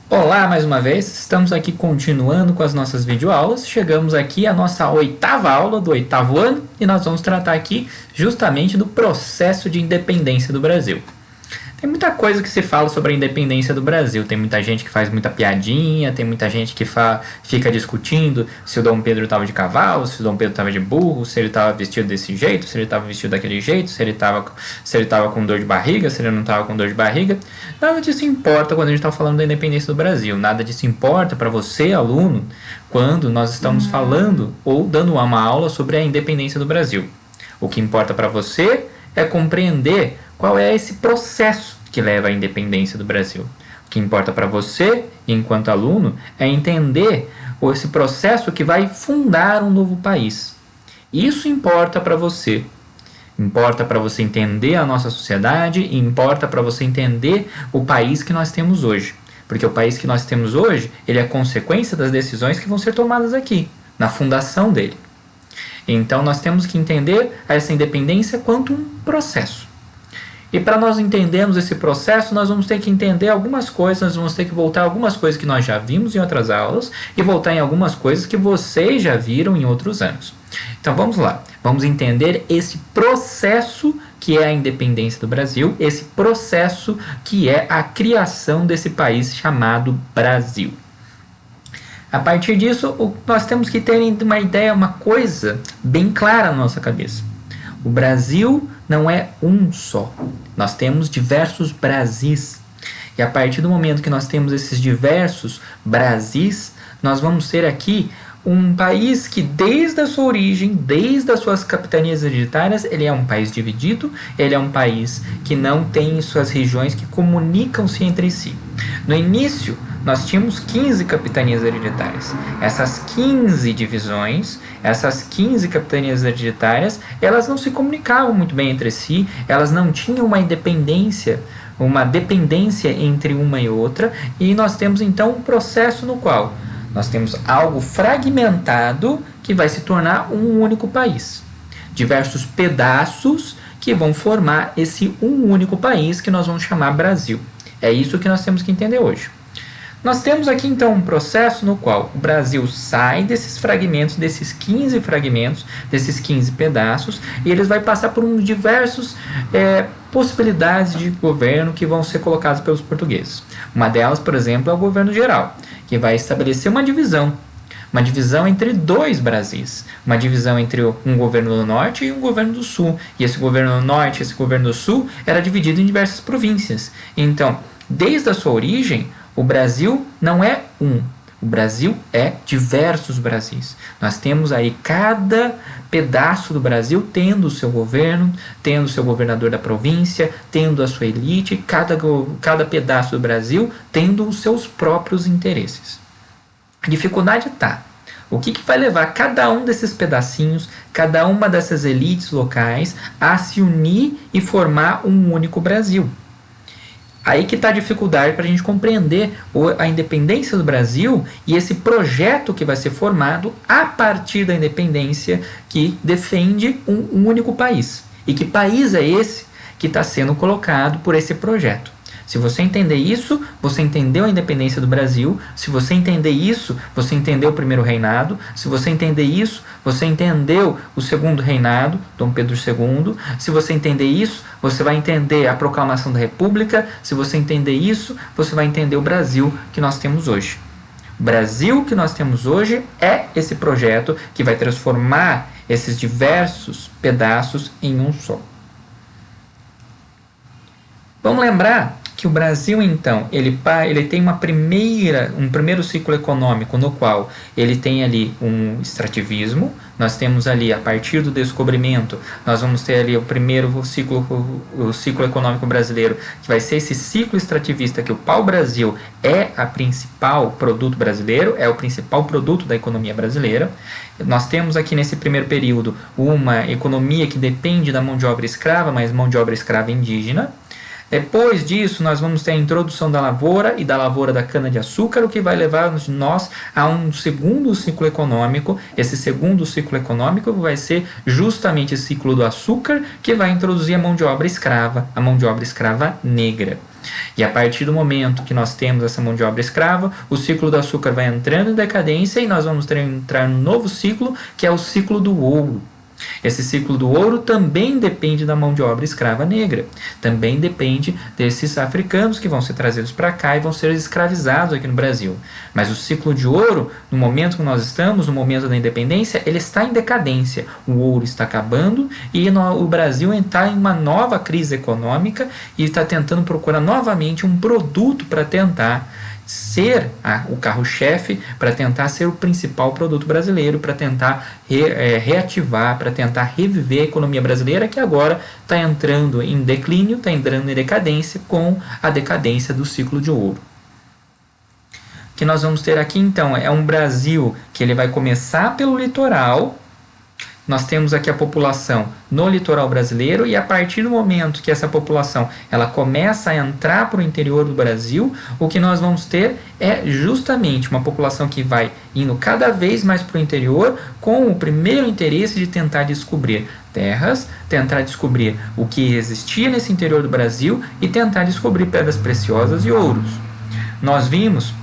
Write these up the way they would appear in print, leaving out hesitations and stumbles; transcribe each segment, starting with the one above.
Olá, mais uma vez, estamos aqui continuando com as nossas videoaulas. Chegamos aqui à nossa oitava aula do oitavo ano e nós vamos tratar aqui justamente do processo de independência do Brasil. Tem muita coisa que se fala sobre a independência do Brasil. Tem muita gente que faz muita piadinha, tem muita gente que fica discutindo se o Dom Pedro estava de cavalo, se o Dom Pedro estava de burro, se ele estava vestido desse jeito, se ele estava vestido daquele jeito, se ele estava com dor de barriga, se ele não estava com dor de barriga. Nada disso importa quando a gente está falando da independência do Brasil. Nada disso importa para você, aluno, quando nós estamos falando ou dando uma aula sobre a independência do Brasil. O que importa para você é compreender qual é esse processo que leva à independência do Brasil. O que importa para você, enquanto aluno, é entender esse processo que vai fundar um novo país. Isso importa para você. Importa para você entender a nossa sociedade e importa para você entender o país que nós temos hoje. Porque o país que nós temos hoje, ele é consequência das decisões que vão ser tomadas aqui, na fundação dele. Então, nós temos que entender essa independência quanto um processo. E para nós entendermos esse processo, nós vamos ter que entender algumas coisas, nós vamos ter que voltar a algumas coisas que nós já vimos em outras aulas e voltar em algumas coisas que vocês já viram em outros anos. Então vamos lá, vamos entender esse processo que é a independência do Brasil, esse processo que é a criação desse país chamado Brasil. A partir disso, nós temos que ter uma ideia, uma coisa bem clara na nossa cabeça. O Brasil não é um só. Nós temos diversos Brasis. E a partir do momento que nós temos esses diversos Brasis, nós vamos ter aqui um país que desde a sua origem, desde as suas capitanias hereditárias, ele é um país dividido, ele é um país que não tem suas regiões que comunicam-se entre si. No início, nós tínhamos 15 capitanias hereditárias. Essas 15 divisões, essas 15 capitanias hereditárias, elas não se comunicavam muito bem entre si, elas não tinham uma dependência entre uma e outra, e nós temos então um processo no qual nós temos algo fragmentado que vai se tornar um único país. Diversos pedaços que vão formar esse um único país que nós vamos chamar Brasil. É isso que nós temos que entender hoje. Nós temos aqui então um processo no qual o Brasil sai desses fragmentos, desses 15 fragmentos, desses 15 pedaços, e eles vai passar por diversas possibilidades de governo que vão ser colocadas pelos portugueses. Uma delas, por exemplo, é o governo geral, que vai estabelecer uma divisão entre dois Brasis, uma divisão entre um governo do norte e um governo do sul. E esse governo do norte e esse governo do sul era dividido em diversas províncias. Então, desde a sua origem, o Brasil não é um. O Brasil é diversos Brasis. Nós temos aí cada pedaço do Brasil tendo o seu governo, tendo o seu governador da província, tendo a sua elite, cada pedaço do Brasil tendo os seus próprios interesses. A dificuldade está. O que vai levar cada um desses pedacinhos, cada uma dessas elites locais a se unir e formar um único Brasil? Aí que está a dificuldade para a gente compreender a independência do Brasil e esse projeto que vai ser formado a partir da independência que defende um único país. E que país é esse que está sendo colocado por esse projeto? Se você entender isso, você entendeu a independência do Brasil. Se você entender isso, você entendeu o primeiro reinado. Se você entender isso, você entendeu o segundo reinado, Dom Pedro II. Se você entender isso, você vai entender a proclamação da República. Se você entender isso, você vai entender o Brasil que nós temos hoje. O Brasil que nós temos hoje é esse projeto que vai transformar esses diversos pedaços em um só. Vamos lembrar que o Brasil, então, ele tem um primeiro ciclo econômico no qual ele tem ali um extrativismo. Nós temos ali, a partir do descobrimento, nós vamos ter ali o ciclo econômico brasileiro, que vai ser esse ciclo extrativista, que o pau-brasil é a principal produto brasileiro, é o principal produto da economia brasileira. Nós temos aqui nesse primeiro período uma economia que depende da mão de obra escrava, mas mão de obra escrava indígena. Depois disso, nós vamos ter a introdução da lavoura e da lavoura da cana-de-açúcar, o que vai levar nós a um segundo ciclo econômico. Esse segundo ciclo econômico vai ser justamente o ciclo do açúcar, que vai introduzir a mão de obra escrava negra. E a partir do momento que nós temos essa mão de obra escrava, o ciclo do açúcar vai entrando em decadência e nós vamos entrar num novo ciclo, que é o ciclo do ouro. Esse ciclo do ouro também depende da mão de obra escrava negra, também depende desses africanos que vão ser trazidos para cá e vão ser escravizados aqui no Brasil. Mas o ciclo de ouro, no momento que nós estamos, no momento da independência, ele está em decadência. O ouro está acabando e o Brasil está em uma nova crise econômica e está tentando procurar novamente um produto para tentar ser o carro-chefe, para tentar ser o principal produto brasileiro, para tentar reativar, para tentar reviver a economia brasileira, que agora está entrando em declínio, está entrando em decadência com a decadência do ciclo de ouro. O que nós vamos ter aqui então é um Brasil que ele vai começar pelo litoral. Nós temos aqui a população no litoral brasileiro e a partir do momento que essa população ela começa a entrar para o interior do Brasil, o que nós vamos ter é justamente uma população que vai indo cada vez mais para o interior com o primeiro interesse de tentar descobrir terras, tentar descobrir o que existia nesse interior do Brasil e tentar descobrir pedras preciosas e ouros. Nós vimos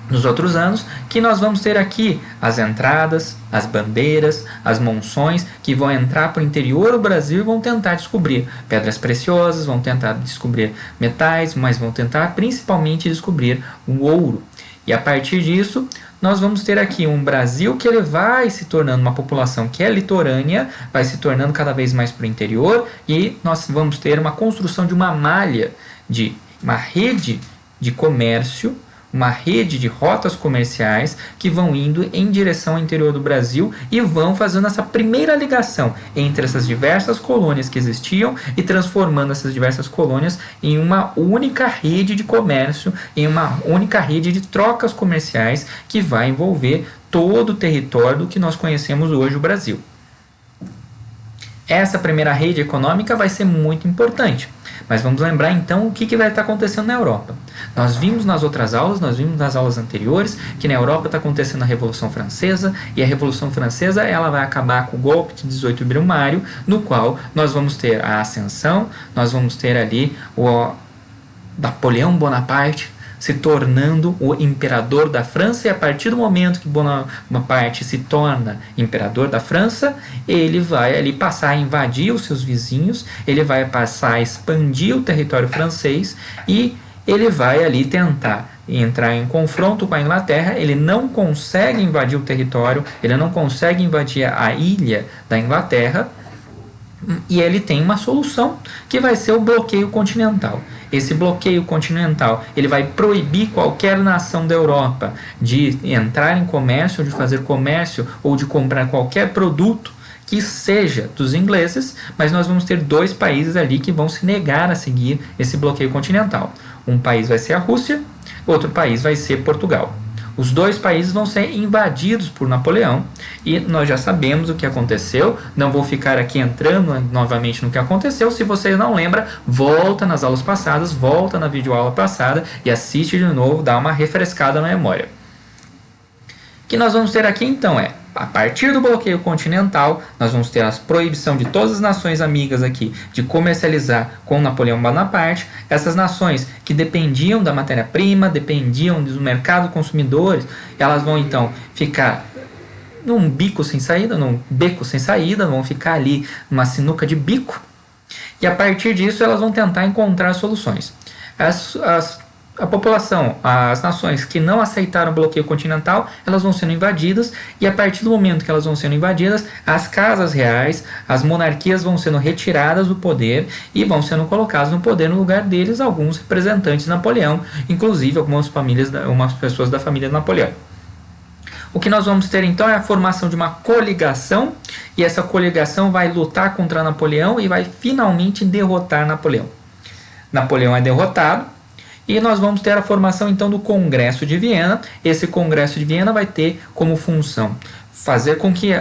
nos outros anos, que nós vamos ter aqui as entradas, as bandeiras, as monções que vão entrar para o interior do Brasil e vão tentar descobrir pedras preciosas, vão tentar descobrir metais, mas vão tentar principalmente descobrir o ouro. E a partir disso, nós vamos ter aqui um Brasil que ele vai se tornando uma população que é litorânea, vai se tornando cada vez mais para o interior e nós vamos ter uma construção de uma malha, de uma rede de comércio, uma rede de rotas comerciais que vão indo em direção ao interior do Brasil e vão fazendo essa primeira ligação entre essas diversas colônias que existiam e transformando essas diversas colônias em uma única rede de comércio, em uma única rede de trocas comerciais que vai envolver todo o território do que nós conhecemos hoje o Brasil. Essa primeira rede econômica vai ser muito importante. Mas vamos lembrar então o que vai estar acontecendo na Europa. Nós vimos nas outras aulas, nós vimos nas aulas anteriores, que na Europa está acontecendo a Revolução Francesa, e a Revolução Francesa ela vai acabar com o golpe de 18 Brumário, no qual nós vamos ter a ascensão, nós vamos ter ali o Napoleão Bonaparte se tornando o imperador da França, e a partir do momento que Bonaparte se torna imperador da França, ele vai ali passar a invadir os seus vizinhos, ele vai passar a expandir o território francês e ele vai ali tentar entrar em confronto com a Inglaterra. Ele não consegue invadir o território, ele não consegue invadir a ilha da Inglaterra, e ele tem uma solução que vai ser o bloqueio continental. Esse bloqueio continental ele vai proibir qualquer nação da Europa de entrar em comércio, de fazer comércio ou de comprar qualquer produto que seja dos ingleses, mas nós vamos ter dois países ali que vão se negar a seguir esse bloqueio continental. Um país vai ser a Rússia, outro país vai ser Portugal. Os dois países vão ser invadidos por Napoleão e nós já sabemos o que aconteceu. Não vou ficar aqui entrando novamente no que aconteceu. Se você não lembra, volta nas aulas passadas, volta na videoaula passada e assiste de novo, dá uma refrescada na memória. O que nós vamos ter aqui então é, a partir do bloqueio continental, nós vamos ter a proibição de todas as nações amigas aqui de comercializar com Napoleão Bonaparte. Essas nações que dependiam da matéria-prima, dependiam do mercado consumidores, elas vão então ficar num beco sem saída, vão ficar ali numa sinuca de bico, e a partir disso elas vão tentar encontrar soluções. A população, as nações que não aceitaram o bloqueio continental, elas vão sendo invadidas, e a partir do momento que elas vão sendo invadidas, as casas reais, as monarquias vão sendo retiradas do poder e vão sendo colocados no poder no lugar deles alguns representantes de Napoleão, inclusive algumas pessoas da família de Napoleão. O que nós vamos ter então é a formação de uma coligação, e essa coligação vai lutar contra Napoleão e vai finalmente derrotar Napoleão. Napoleão é derrotado, e nós vamos ter a formação então do Congresso de Viena. Esse Congresso de Viena vai ter como função fazer com que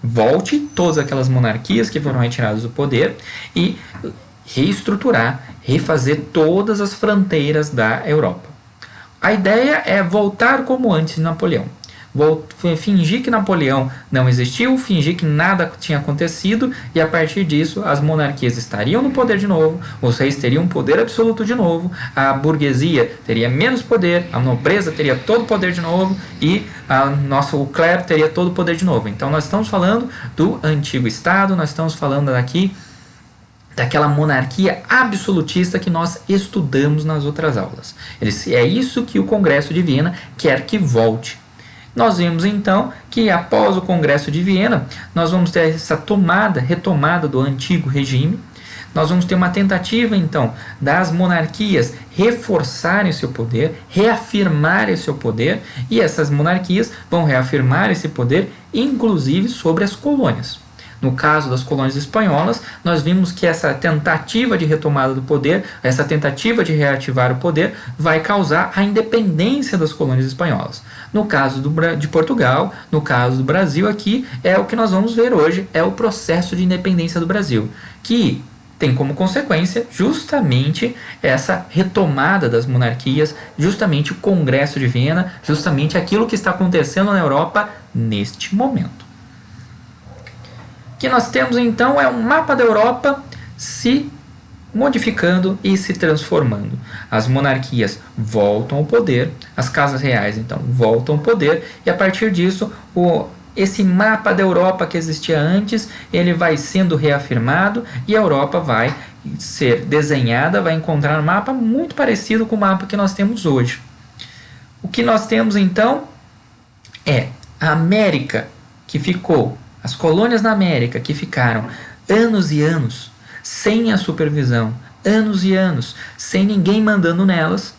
volte todas aquelas monarquias que foram retiradas do poder e reestruturar, refazer todas as fronteiras da Europa. A ideia é voltar como antes de Napoleão. fingir que Napoleão não existiu, fingir que nada tinha acontecido, e a partir disso as monarquias estariam no poder de novo, os reis teriam poder absoluto de novo, a burguesia teria menos poder, a nobreza teria todo o poder de novo e o clero teria todo o poder de novo. Então nós estamos falando do antigo Estado, nós estamos falando aqui daquela monarquia absolutista que nós estudamos nas outras aulas. É isso que o Congresso de Viena quer que volte. Nós vimos então que após o Congresso de Viena, nós vamos ter essa retomada do antigo regime. Nós vamos ter uma tentativa então das monarquias reforçarem seu poder, reafirmarem seu poder, e essas monarquias vão reafirmar esse poder inclusive sobre as colônias. No caso das colônias espanholas, nós vimos que essa tentativa de retomada do poder, essa tentativa de reativar o poder, vai causar a independência das colônias espanholas. No caso de Portugal, no caso do Brasil aqui, é o que nós vamos ver hoje, é o processo de independência do Brasil, que tem como consequência justamente essa retomada das monarquias, justamente o Congresso de Viena, justamente aquilo que está acontecendo na Europa neste momento. O que nós temos então é um mapa da Europa se modificando e se transformando. As monarquias voltam ao poder, as casas reais então voltam ao poder, e a partir disso esse mapa da Europa que existia antes, ele vai sendo reafirmado e a Europa vai ser desenhada, vai encontrar um mapa muito parecido com o mapa que nós temos hoje. O que nós temos então é a América que ficou, as colônias na América que ficaram anos e anos sem a supervisão, anos e anos sem ninguém mandando nelas,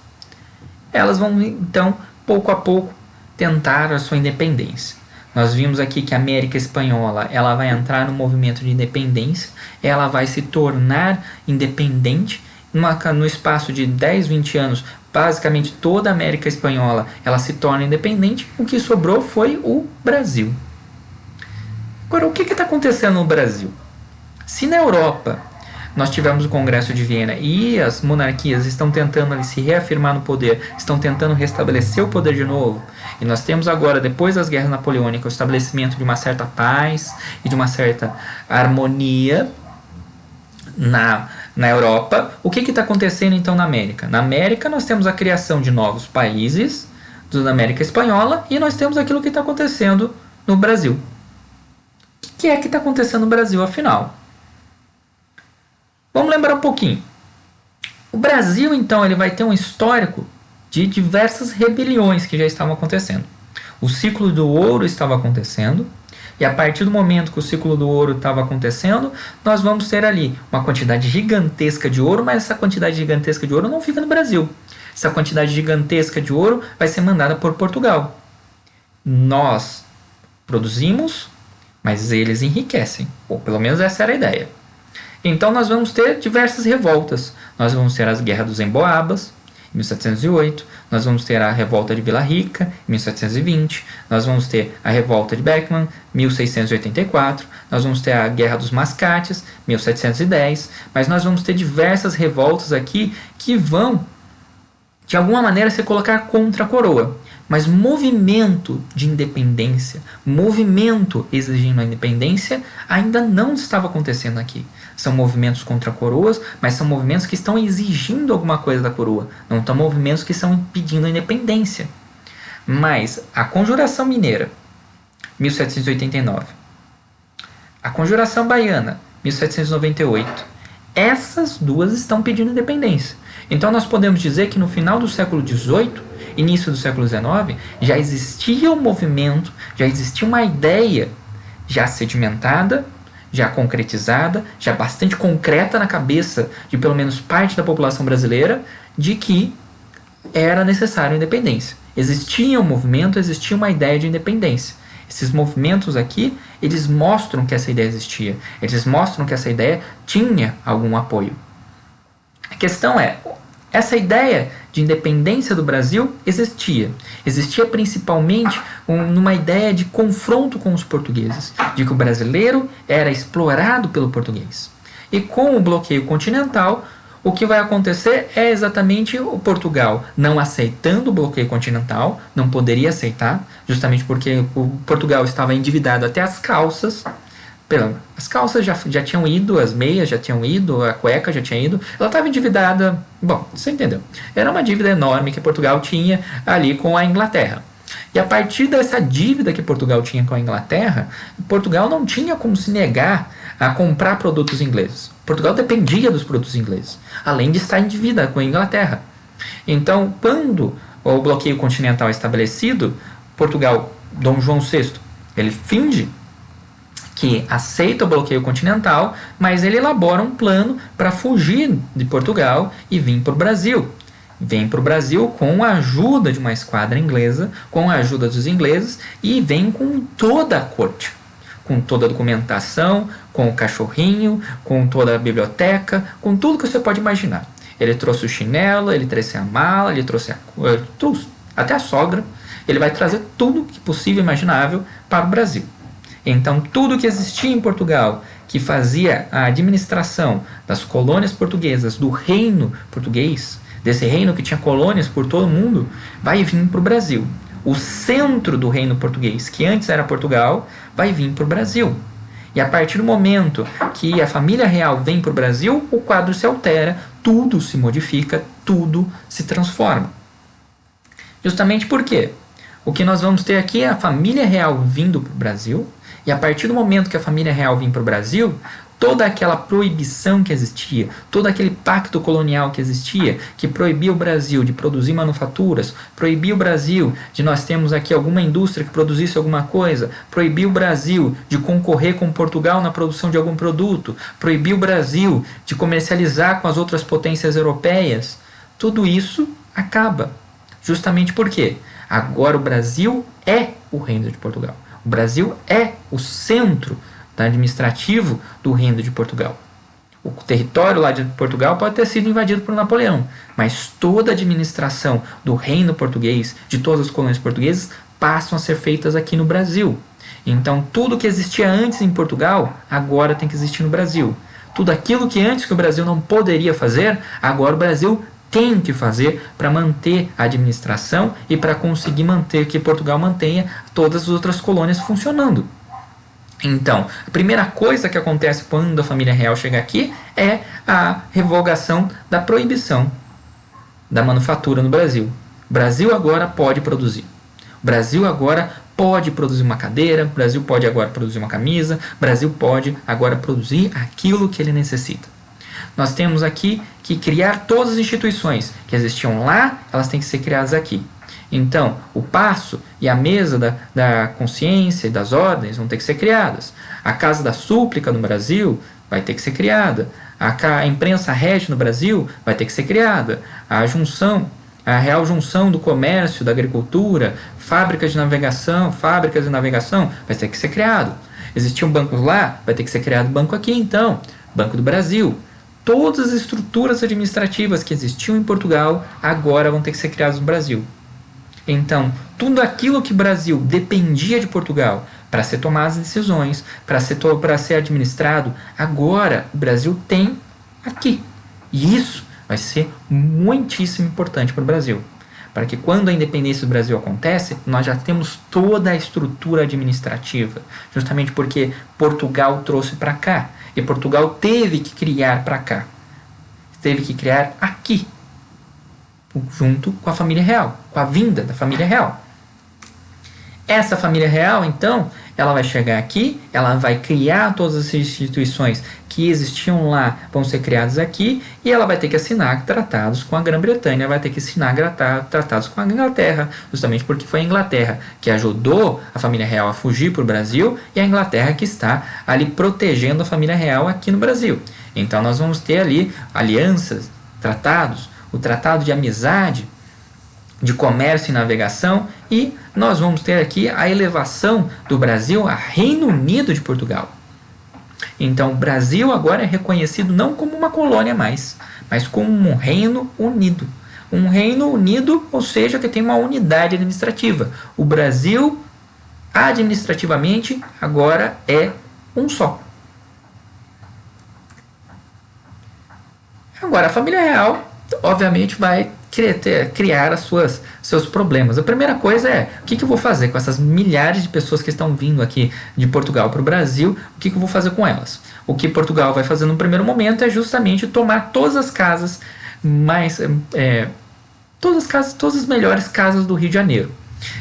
elas vão então pouco a pouco tentar a sua independência. Nós vimos aqui que a América Espanhola ela vai entrar no movimento de independência, ela vai se tornar independente no espaço de 10, 20 anos. Basicamente toda a América Espanhola ela se torna independente, o que sobrou foi o Brasil. Agora, o que está acontecendo no Brasil? Se na Europa nós tivemos o Congresso de Viena e as monarquias estão tentando ali se reafirmar no poder, estão tentando restabelecer o poder de novo, e nós temos agora, depois das guerras napoleônicas, o estabelecimento de uma certa paz e de uma certa harmonia na Europa. O que está acontecendo então na América? Na América nós temos a criação de novos países da América Espanhola e nós temos aquilo que está acontecendo no Brasil. O que é que está acontecendo no Brasil, afinal? Vamos lembrar um pouquinho. O Brasil, então, ele vai ter um histórico de diversas rebeliões que já estavam acontecendo. O ciclo do ouro estava acontecendo, e a partir do momento que o ciclo do ouro estava acontecendo, nós vamos ter ali uma quantidade gigantesca de ouro, mas essa quantidade gigantesca de ouro não fica no Brasil. Essa quantidade gigantesca de ouro vai ser mandada por Portugal. Nós produzimos, mas eles enriquecem. Ou pelo menos essa era a ideia. Então nós vamos ter diversas revoltas. Nós vamos ter as guerras dos Emboabas, em 1708. Nós vamos ter a revolta de Vila Rica, em 1720. Nós vamos ter a revolta de Beckman, 1684. Nós vamos ter a guerra dos Mascates, 1710. Mas nós vamos ter diversas revoltas aqui que vão, de alguma maneira, se colocar contra a coroa. Mas movimento de independência, movimento exigindo a independência, ainda não estava acontecendo aqui. São movimentos contra coroas, mas são movimentos que estão exigindo alguma coisa da coroa. Não são movimentos que estão pedindo a independência. Mas a Conjuração Mineira, 1789. A Conjuração Baiana, 1798. Essas duas estão pedindo independência. Então nós podemos dizer que no final do século XVIII, início do século XIX, já existia um movimento, já existia uma ideia já sedimentada, já concretizada, já bastante concreta na cabeça de pelo menos parte da população brasileira, de que era necessário a independência. Existia um movimento, existia uma ideia de independência. Esses movimentos aqui, eles mostram que essa ideia existia. Eles mostram que essa ideia tinha algum apoio. A questão é, essa ideia de independência do Brasil existia. Existia principalmente numa ideia de confronto com os portugueses, de que o brasileiro era explorado pelo português. E com o bloqueio continental, o que vai acontecer é exatamente o Portugal não aceitando o bloqueio continental, não poderia aceitar, justamente porque o Portugal estava endividado até as calças. As calças já tinham ido, as meias já tinham ido, a cueca já tinha ido, ela estava endividada. Bom, você entendeu? Era uma dívida enorme que Portugal tinha ali com a Inglaterra. E a partir dessa dívida que Portugal tinha com a Inglaterra, Portugal não tinha como se negar a comprar produtos ingleses. Portugal dependia dos produtos ingleses, além de estar em dívida com a Inglaterra. Então, quando o bloqueio continental é estabelecido, Portugal, Dom João VI, ele finge que aceita o bloqueio continental, mas ele elabora um plano para fugir de Portugal e vir para o Brasil. Vem para o Brasil com a ajuda de uma esquadra inglesa, com a ajuda dos ingleses, e vem com toda a corte, com toda a documentação, com o cachorrinho, com toda a biblioteca, com tudo que você pode imaginar. Ele trouxe o chinelo, ele trouxe a mala, ele trouxe até a sogra. Ele vai trazer tudo que possível e imaginável para o Brasil. Então, tudo que existia em Portugal, que fazia a administração das colônias portuguesas, do reino português, desse reino que tinha colônias por todo o mundo, vai vir para o Brasil. O centro do reino português, que antes era Portugal, vai vir para o Brasil. E a partir do momento que a família real vem para o Brasil, o quadro se altera, tudo se modifica, tudo se transforma. Justamente por quê? O que nós vamos ter aqui é a família real vindo para o Brasil, e a partir do momento que a família real vem para o Brasil, toda aquela proibição que existia, todo aquele pacto colonial que existia, que proibia o Brasil de produzir manufaturas, proibia o Brasil de nós termos aqui alguma indústria que produzisse alguma coisa, proibia o Brasil de concorrer com Portugal na produção de algum produto, proibia o Brasil de comercializar com as outras potências europeias, tudo isso acaba. Justamente por quê? Agora o Brasil é o reino de Portugal. O Brasil é o centro administrativo do reino de Portugal. O território lá de Portugal pode ter sido invadido por Napoleão, mas toda a administração do reino português, de todas as colônias portuguesas, passam a ser feitas aqui no Brasil. Então, tudo que existia antes em Portugal, agora tem que existir no Brasil. Tudo aquilo que antes que o Brasil não poderia fazer, agora o Brasil tem que fazer para manter a administração e para conseguir manter que Portugal mantenha todas as outras colônias funcionando. Então, a primeira coisa que acontece quando a família real chega aqui é a revogação da proibição da manufatura no Brasil. O Brasil agora pode produzir. O Brasil agora pode produzir uma cadeira, o Brasil pode agora produzir uma camisa, o Brasil pode agora produzir aquilo que ele necessita. Nós temos aqui que criar todas as instituições que existiam lá, elas têm que ser criadas aqui. Então, o paço e a mesa da consciência e das ordens vão ter que ser criadas. A casa da súplica no Brasil vai ter que ser criada. A imprensa régia no Brasil vai ter que ser criada. A real junção do comércio, da agricultura, fábricas de navegação vai ter que ser criado. Existiam bancos lá, vai ter que ser criado banco aqui então, Banco do Brasil. Todas as estruturas administrativas que existiam em Portugal agora vão ter que ser criadas no Brasil. Então, tudo aquilo que o Brasil dependia de Portugal para ser tomadas decisões, para ser administrado, agora o Brasil tem aqui. E isso vai ser muitíssimo importante para o Brasil. Para que quando a independência do Brasil acontece, nós já temos toda a estrutura administrativa. Justamente porque Portugal trouxe para cá. E Portugal teve que criar para cá. Teve que criar aqui. Junto com a família real. Com a vinda da família real. Essa família real, então, ela vai chegar aqui, ela vai criar todas as instituições que existiam lá, vão ser criadas aqui, e ela vai ter que assinar tratados com a Grã-Bretanha, vai ter que assinar tratados com a Inglaterra, justamente porque foi a Inglaterra que ajudou a família real a fugir para o Brasil, e a Inglaterra que está ali protegendo a família real aqui no Brasil. Então nós vamos ter ali alianças, tratados, o tratado de amizade, de comércio e navegação, e nós vamos ter aqui a elevação do Brasil a Reino Unido de Portugal. Então o Brasil agora é reconhecido não como uma colônia mais, mas como um Reino Unido. Um Reino Unido, ou seja, que tem uma unidade administrativa. O Brasil, administrativamente, agora é um só. Agora, a família real, obviamente, vai criar seus problemas. A primeira coisa é, o que eu vou fazer com essas milhares de pessoas que estão vindo aqui de Portugal para o Brasil? O que eu vou fazer com elas? O que Portugal vai fazer no primeiro momento é justamente tomar todas as casas todas as melhores casas do Rio de Janeiro.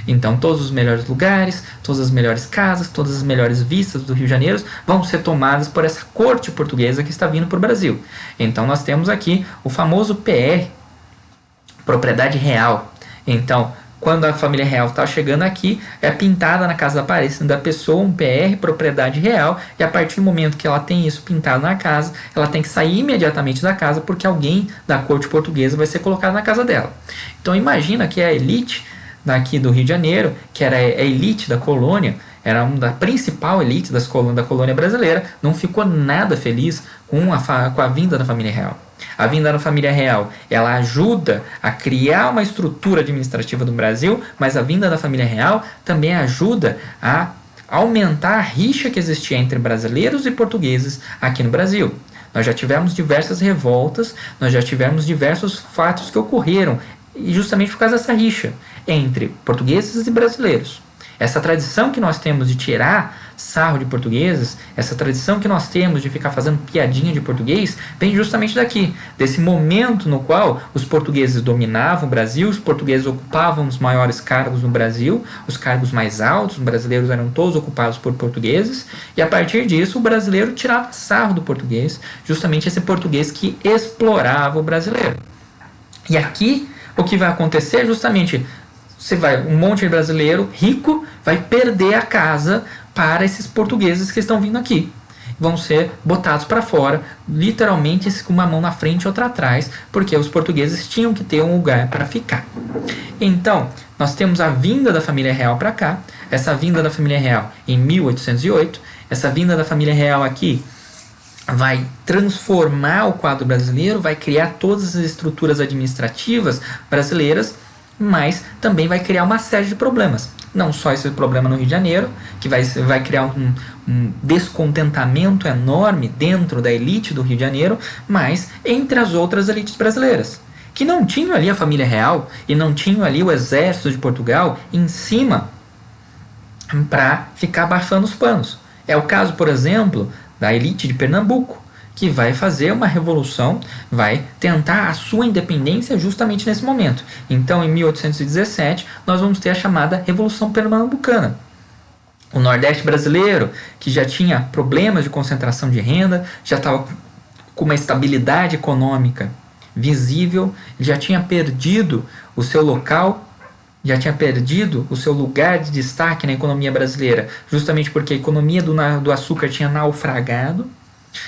Então, todos os melhores lugares, todas as melhores casas, todas as melhores vistas do Rio de Janeiro vão ser tomadas por essa corte portuguesa que está vindo para o Brasil. Então, nós temos aqui o famoso PR, propriedade real. Então, quando a família real está chegando aqui, é pintada na casa da pessoa um PR, propriedade real, e a partir do momento que ela tem isso pintado na casa, ela tem que sair imediatamente da casa, porque alguém da corte portuguesa vai ser colocado na casa dela. Então, imagina que a elite daqui do Rio de Janeiro, que era a elite da colônia, era uma da principal elite da colônia brasileira, não ficou nada feliz com a vinda da família real. A vinda da família real, ela ajuda a criar uma estrutura administrativa do Brasil, mas a vinda da família real também ajuda a aumentar a rixa que existia entre brasileiros e portugueses aqui no Brasil. Nós já tivemos diversas revoltas, nós já tivemos diversos fatos que ocorreram justamente por causa dessa rixa entre portugueses e brasileiros. Essa tradição que nós temos de tirar sarro de portugueses, essa tradição que nós temos de ficar fazendo piadinha de português, vem justamente daqui, desse momento no qual os portugueses dominavam o Brasil, os portugueses ocupavam os maiores cargos no Brasil, os cargos mais altos, os brasileiros eram todos ocupados por portugueses, e a partir disso o brasileiro tirava sarro do português, justamente esse português que explorava o brasileiro. E aqui o que vai acontecer é justamente um monte de brasileiro rico vai perder a casa para esses portugueses que estão vindo aqui. Vão ser botados para fora, literalmente com uma mão na frente e outra atrás, porque os portugueses tinham que ter um lugar para ficar. Então, nós temos a vinda da família real para cá, essa vinda da família real em 1808, essa vinda da família real aqui vai transformar o quadro brasileiro, vai criar todas as estruturas administrativas brasileiras, mas também vai criar uma série de problemas. Não só esse problema no Rio de Janeiro, que vai criar um descontentamento enorme dentro da elite do Rio de Janeiro, mas entre as outras elites brasileiras, que não tinham ali a família real e não tinham ali o exército de Portugal em cima para ficar abafando os panos. É o caso, por exemplo, da elite de Pernambuco, que vai fazer uma revolução, vai tentar a sua independência justamente nesse momento. Então, em 1817, nós vamos ter a chamada Revolução Pernambucana. O Nordeste brasileiro, que já tinha problemas de concentração de renda, já estava com uma estabilidade econômica visível, já tinha perdido o seu local, já tinha perdido o seu lugar de destaque na economia brasileira, justamente porque a economia do açúcar tinha naufragado.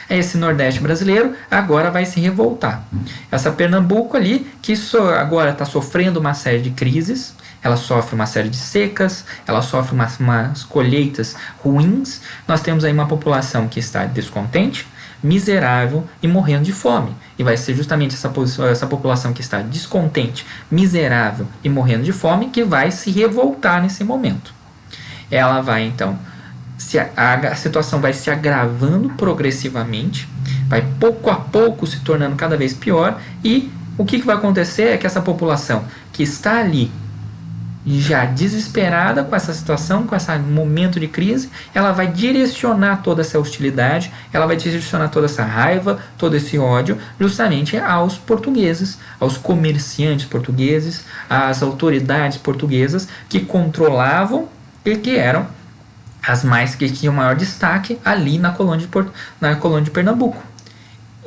Esse Nordeste brasileiro agora vai se revoltar. Essa Pernambuco ali, que agora está sofrendo uma série de crises, ela sofre uma série de secas, ela sofre umas colheitas ruins. Nós temos aí uma população que está descontente, miserável e morrendo de fome. E vai ser justamente essa população que está descontente, miserável e morrendo de fome que vai se revoltar nesse momento. Ela vai então... a situação vai se agravando progressivamente, vai pouco a pouco se tornando cada vez pior, e o que vai acontecer é que essa população que está ali já desesperada com essa situação, com esse momento de crise, ela vai direcionar toda essa hostilidade, ela vai direcionar toda essa raiva, todo esse ódio, justamente aos portugueses, aos comerciantes portugueses, às autoridades portuguesas que controlavam e que eram que tinham maior destaque ali na colônia de Pernambuco.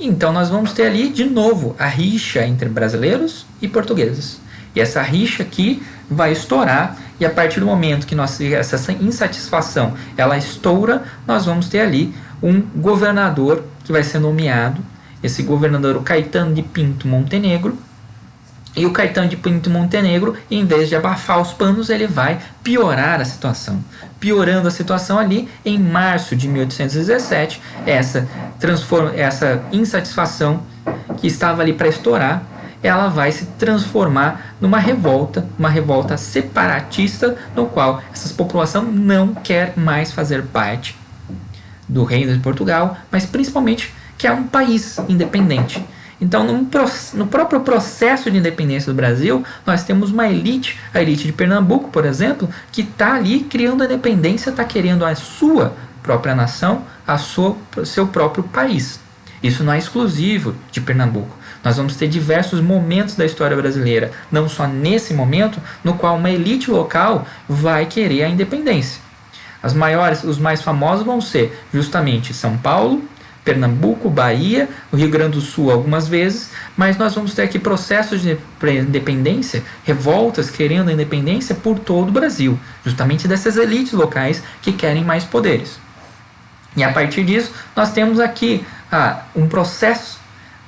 Então nós vamos ter ali de novo a rixa entre brasileiros e portugueses. E essa rixa aqui vai estourar, e a partir do momento que essa insatisfação ela estoura, nós vamos ter ali um governador que vai ser nomeado, esse governador, o Caetano de Pinto Montenegro. E o Caetano de Pinto Montenegro, em vez de abafar os panos, ele vai piorar a situação. Piorando a situação ali, em março de 1817, essa insatisfação que estava ali para estourar, ela vai se transformar numa revolta separatista, no qual essa população não quer mais fazer parte do Reino de Portugal, mas principalmente quer um país independente. Então, no próprio processo de independência do Brasil, nós temos uma elite, a elite de Pernambuco, por exemplo, que está ali criando a independência, está querendo a sua própria nação, seu próprio país. Isso não é exclusivo de Pernambuco. Nós vamos ter diversos momentos da história brasileira, não só nesse momento, no qual uma elite local vai querer a independência. Os mais famosos vão ser justamente São Paulo, Pernambuco, Bahia, o Rio Grande do Sul algumas vezes, mas nós vamos ter aqui processos de independência, revoltas querendo a independência por todo o Brasil, justamente dessas elites locais que querem mais poderes. E a partir disso, nós temos aqui um processo,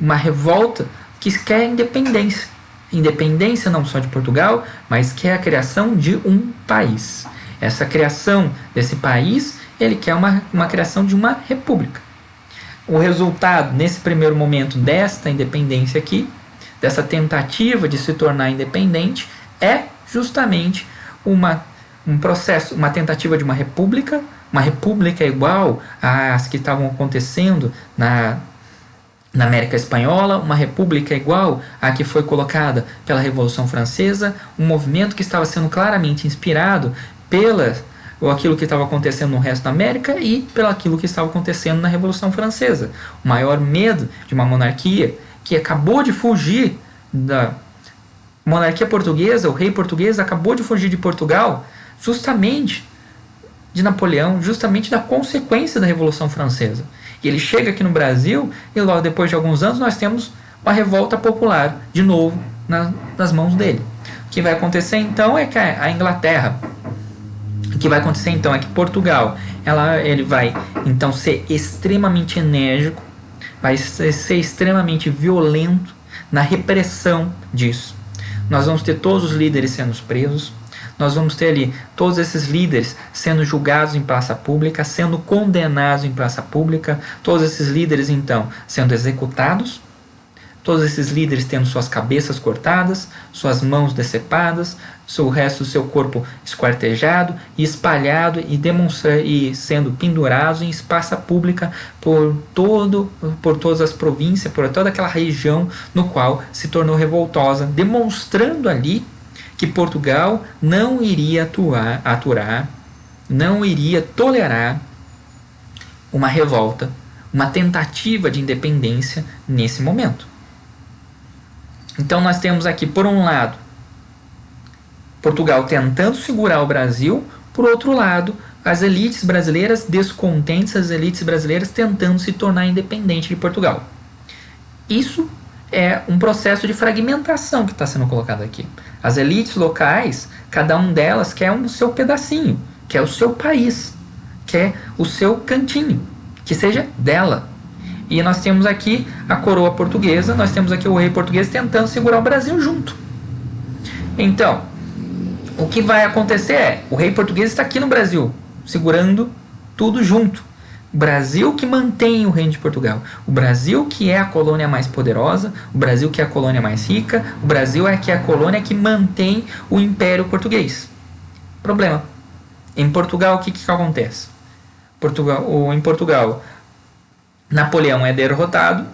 uma revolta que quer independência. Independência não só de Portugal, mas quer a criação de um país. Essa criação desse país, ele quer uma criação de uma república. O resultado, nesse primeiro momento desta independência aqui, dessa tentativa de se tornar independente, é justamente um processo, uma tentativa de uma república igual às que estavam acontecendo na América Espanhola, uma república igual à que foi colocada pela Revolução Francesa, um movimento que estava sendo claramente inspirado aquilo que estava acontecendo no resto da América e pelo aquilo que estava acontecendo na Revolução Francesa. O maior medo de uma monarquia que acabou de fugir da monarquia portuguesa, o rei português acabou de fugir de Portugal, justamente de Napoleão, justamente da consequência da Revolução Francesa. E ele chega aqui no Brasil e logo depois de alguns anos nós temos uma revolta popular, de novo, nas mãos dele. O que vai acontecer então é que a Inglaterra, o que vai acontecer então é que Portugal, ele vai então ser extremamente enérgico, vai ser extremamente violento na repressão disso. Nós vamos ter todos os líderes sendo presos, nós vamos ter ali todos esses líderes sendo julgados em praça pública, sendo condenados em praça pública, todos esses líderes então sendo executados, todos esses líderes tendo suas cabeças cortadas, suas mãos decepadas, o resto do seu corpo esquartejado e espalhado e sendo pendurados em praça pública por todas as províncias, por toda aquela região no qual se tornou revoltosa, demonstrando ali que Portugal não iria aturar, não iria tolerar uma revolta, uma tentativa de independência nesse momento. Então nós temos aqui, por um lado, Portugal tentando segurar o Brasil, por outro lado, as elites brasileiras descontentes, as elites brasileiras tentando se tornar independente de Portugal. Isso é um processo de fragmentação que está sendo colocado aqui. As elites locais, cada uma delas quer o seu pedacinho, quer o seu país, quer o seu cantinho, que seja dela. E nós temos aqui a coroa portuguesa, nós temos aqui o rei português tentando segurar o Brasil junto. Então, o que vai acontecer é, o rei português está aqui no Brasil, segurando tudo junto. O Brasil que mantém o reino de Portugal. O Brasil que é a colônia mais poderosa, o Brasil que é a colônia mais rica, o Brasil que é a colônia que mantém o Império Português. Problema. Em Portugal, o que acontece? Em Portugal, Napoleão é derrotado.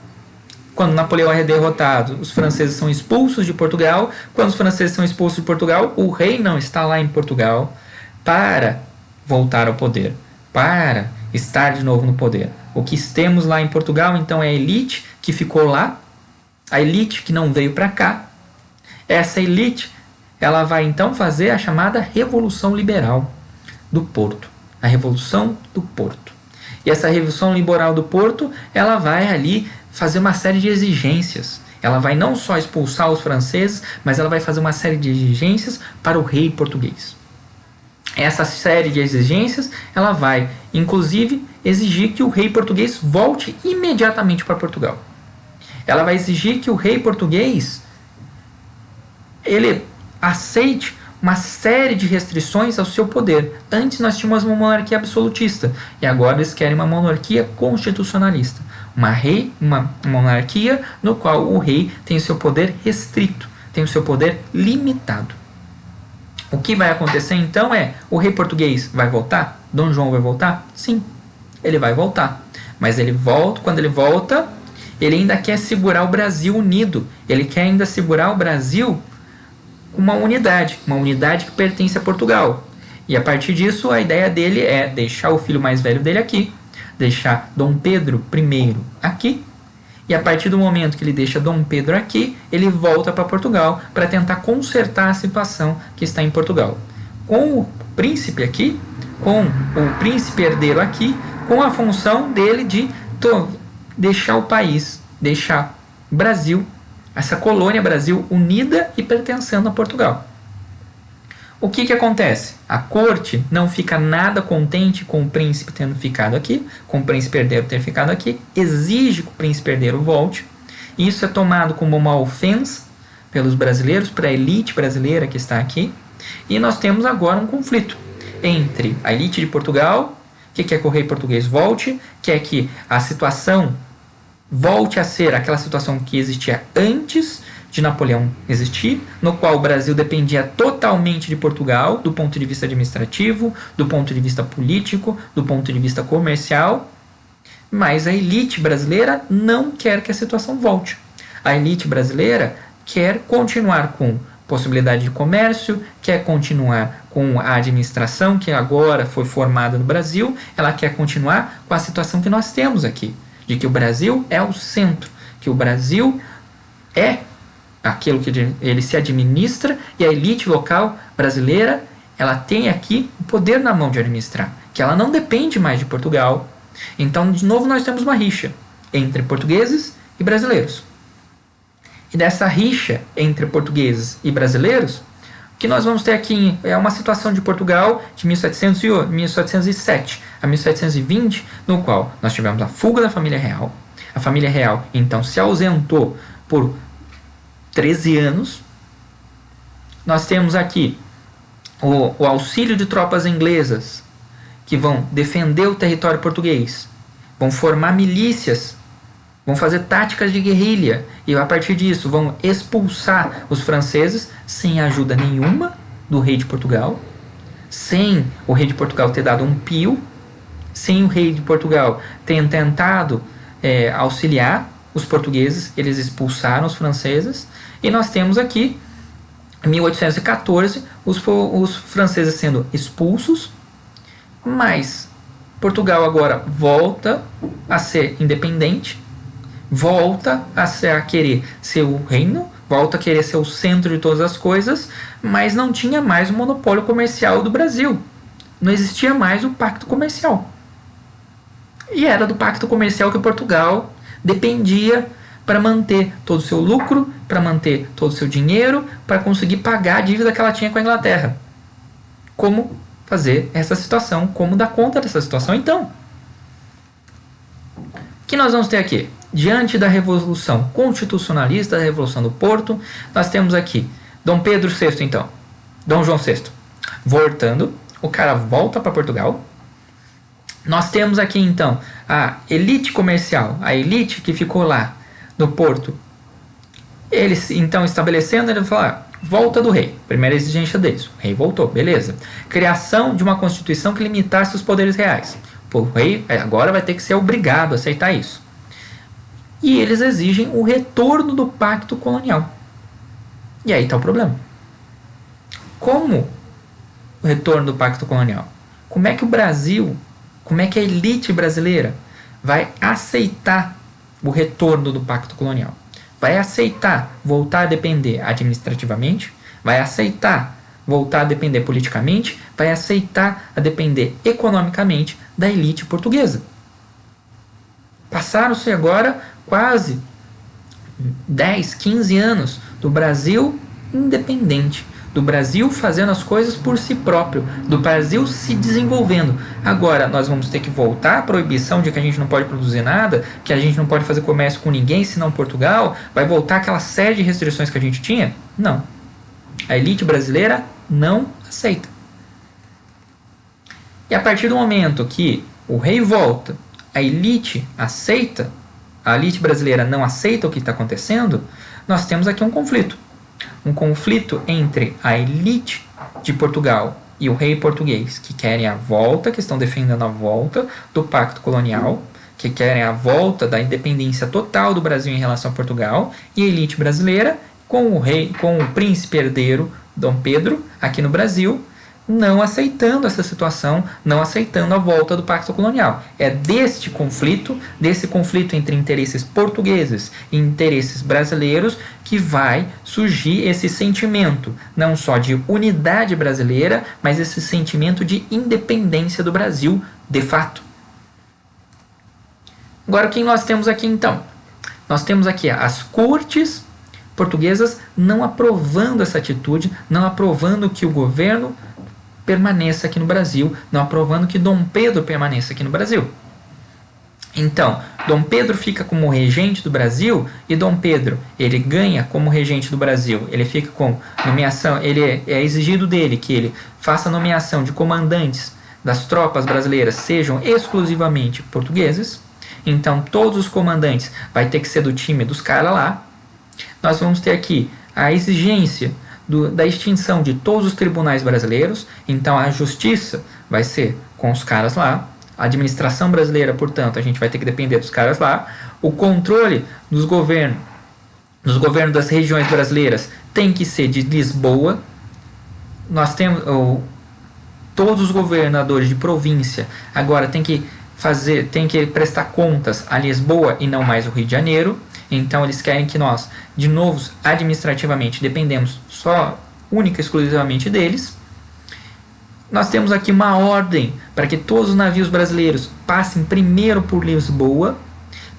Quando Napoleão é derrotado, os franceses são expulsos de Portugal. Quando os franceses são expulsos de Portugal, o rei não está lá em Portugal para voltar ao poder, para estar de novo no poder. O que temos lá em Portugal, então, é a elite que ficou lá, a elite que não veio para cá. Essa elite, ela vai então fazer a chamada Revolução Liberal do Porto. A Revolução do Porto. E essa Revolução Liberal do Porto, ela vai ali fazer uma série de exigências. Ela vai não só expulsar os franceses, mas ela vai fazer uma série de exigências para o rei português. Essa série de exigências, ela vai, inclusive, exigir que o rei português volte imediatamente para Portugal. Ela vai exigir que o rei português ele aceite uma série de restrições ao seu poder. Antes nós tínhamos uma monarquia absolutista e agora eles querem uma monarquia constitucionalista. Uma monarquia no qual o rei tem o seu poder restrito, tem o seu poder limitado. O que vai acontecer então é, o rei português vai voltar? Dom João vai voltar? Sim, ele vai voltar. Mas ele volta, quando ele volta, ele ainda quer segurar o Brasil unido, ele quer ainda segurar o Brasil com uma unidade que pertence a Portugal. E a partir disso, a ideia dele é deixar o filho mais velho dele aqui, deixar Dom Pedro I aqui, e a partir do momento que ele deixa Dom Pedro aqui, ele volta para Portugal para tentar consertar a situação que está em Portugal. Com o príncipe aqui, com o príncipe herdeiro aqui, com a função dele de deixar o país, deixar o Brasil, essa colônia Brasil unida e pertencendo a Portugal. O que acontece? A corte não fica nada contente com o príncipe tendo ficado aqui, com o príncipe herdeiro ter ficado aqui, exige que o príncipe herdeiro volte. Isso é tomado como uma ofensa pelos brasileiros, para a elite brasileira que está aqui. E nós temos agora um conflito entre a elite de Portugal, que quer que o rei português volte, quer que a situação volte a ser aquela situação que existia antes de Napoleão existir, no qual o Brasil dependia totalmente de Portugal, do ponto de vista administrativo, do ponto de vista político, do ponto de vista comercial, mas a elite brasileira não quer que a situação volte. A elite brasileira quer continuar com possibilidade de comércio, quer continuar com a administração que agora foi formada no Brasil, ela quer continuar com a situação que nós temos aqui, de que o Brasil é o centro, que o Brasil é aquilo que ele se administra, e a elite local brasileira, ela tem aqui o poder na mão de administrar, que ela não depende mais de Portugal. Então, de novo, nós temos uma rixa entre portugueses e brasileiros. E dessa rixa entre portugueses e brasileiros, o que nós vamos ter aqui é uma situação de Portugal de 1707 a 1720, no qual nós tivemos a fuga da família real. A família real, então, se ausentou por 13 anos. Nós temos aqui o auxílio de tropas inglesas que vão defender o território português, vão formar milícias, vão fazer táticas de guerrilha e a partir disso vão expulsar os franceses sem ajuda nenhuma do rei de Portugal, sem o rei de Portugal ter dado um pio, sem o rei de Portugal ter tentado auxiliar os portugueses. Eles expulsaram os franceses. E nós temos aqui, em 1814, os franceses sendo expulsos, mas Portugal agora volta a ser independente, volta a querer ser o reino, volta a querer ser o centro de todas as coisas, mas não tinha mais o monopólio comercial do Brasil. Não existia mais o pacto comercial. E era do pacto comercial que Portugal dependia para manter todo o seu lucro, para manter todo o seu dinheiro, para conseguir pagar a dívida que ela tinha com a Inglaterra. Como fazer essa situação? Como dar conta dessa situação, então? O que nós vamos ter aqui? Diante da Revolução Constitucionalista, da Revolução do Porto, nós temos aqui Dom Pedro VI, então. Dom João VI. Voltando, o cara volta para Portugal. Nós temos aqui, então, a elite comercial, a elite que ficou lá no Porto, eles então estabelecendo, ele fala, volta do rei, primeira exigência deles, o rei voltou, beleza. Criação de uma constituição que limitasse os poderes reais. O rei agora vai ter que ser obrigado a aceitar isso. E eles exigem o retorno do pacto colonial. E aí está o problema. Como o retorno do pacto colonial? Como é que o Brasil, como é que a elite brasileira vai aceitar o retorno do pacto colonial? Vai aceitar voltar a depender administrativamente? Vai aceitar voltar a depender politicamente? Vai aceitar a depender economicamente da elite portuguesa? Passaram-se agora quase 10, 15 anos do Brasil independente, do Brasil fazendo as coisas por si próprio, do Brasil se desenvolvendo. Agora nós vamos ter que voltar à proibição de que a gente não pode produzir nada, que a gente não pode fazer comércio com ninguém senão Portugal? Vai voltar aquela série de restrições que a gente tinha? Não. A elite brasileira não aceita. E a partir do momento que o rei volta, a elite aceita, a elite brasileira não aceita o que está acontecendo, nós temos aqui um conflito. Um conflito entre a elite de Portugal e o rei português, que querem a volta, que estão defendendo a volta do pacto colonial, que querem a volta da independência total do Brasil em relação a Portugal, e a elite brasileira com o príncipe herdeiro Dom Pedro aqui no Brasil, não aceitando essa situação, não aceitando a volta do Pacto Colonial. É desse conflito entre interesses portugueses e interesses brasileiros, que vai surgir esse sentimento, não só de unidade brasileira, mas esse sentimento de independência do Brasil, de fato. Agora, o que nós temos aqui então? Nós temos aqui as cortes portuguesas não aprovando essa atitude, não aprovando que o governo permaneça aqui no Brasil, não aprovando que Dom Pedro permaneça aqui no Brasil. Então, Dom Pedro fica como regente do Brasil, e Dom Pedro, ele ganha como regente do Brasil, ele fica com nomeação, é exigido dele que ele faça a nomeação de comandantes das tropas brasileiras sejam exclusivamente portugueses. Então, todos os comandantes vai ter que ser do time dos caras lá. Nós vamos ter aqui a exigência da extinção de todos os tribunais brasileiros. Então a justiça vai ser com os caras lá. A administração brasileira, portanto, a gente vai ter que depender dos caras lá. O controle dos governos das regiões brasileiras tem que ser de Lisboa. Nós temos todos os governadores de província agora tem que prestar contas a Lisboa e não mais o Rio de Janeiro. Então eles querem que nós, de novo, administrativamente, dependemos só, única e exclusivamente deles. Nós temos aqui uma ordem para que todos os navios brasileiros passem primeiro por Lisboa,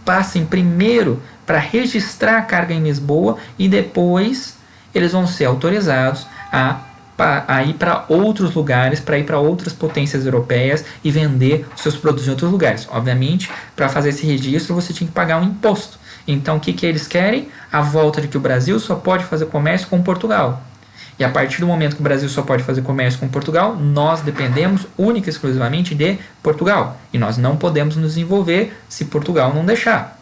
passem primeiro para registrar a carga em Lisboa, e depois eles vão ser autorizados a ir para outros lugares, para ir para outras potências europeias e vender os seus produtos em outros lugares. Obviamente, para fazer esse registro, você tinha que pagar um imposto. Então, o que eles querem? A volta de que o Brasil só pode fazer comércio com Portugal. E a partir do momento que o Brasil só pode fazer comércio com Portugal, nós dependemos única e exclusivamente de Portugal. E nós não podemos nos envolver se Portugal não deixar.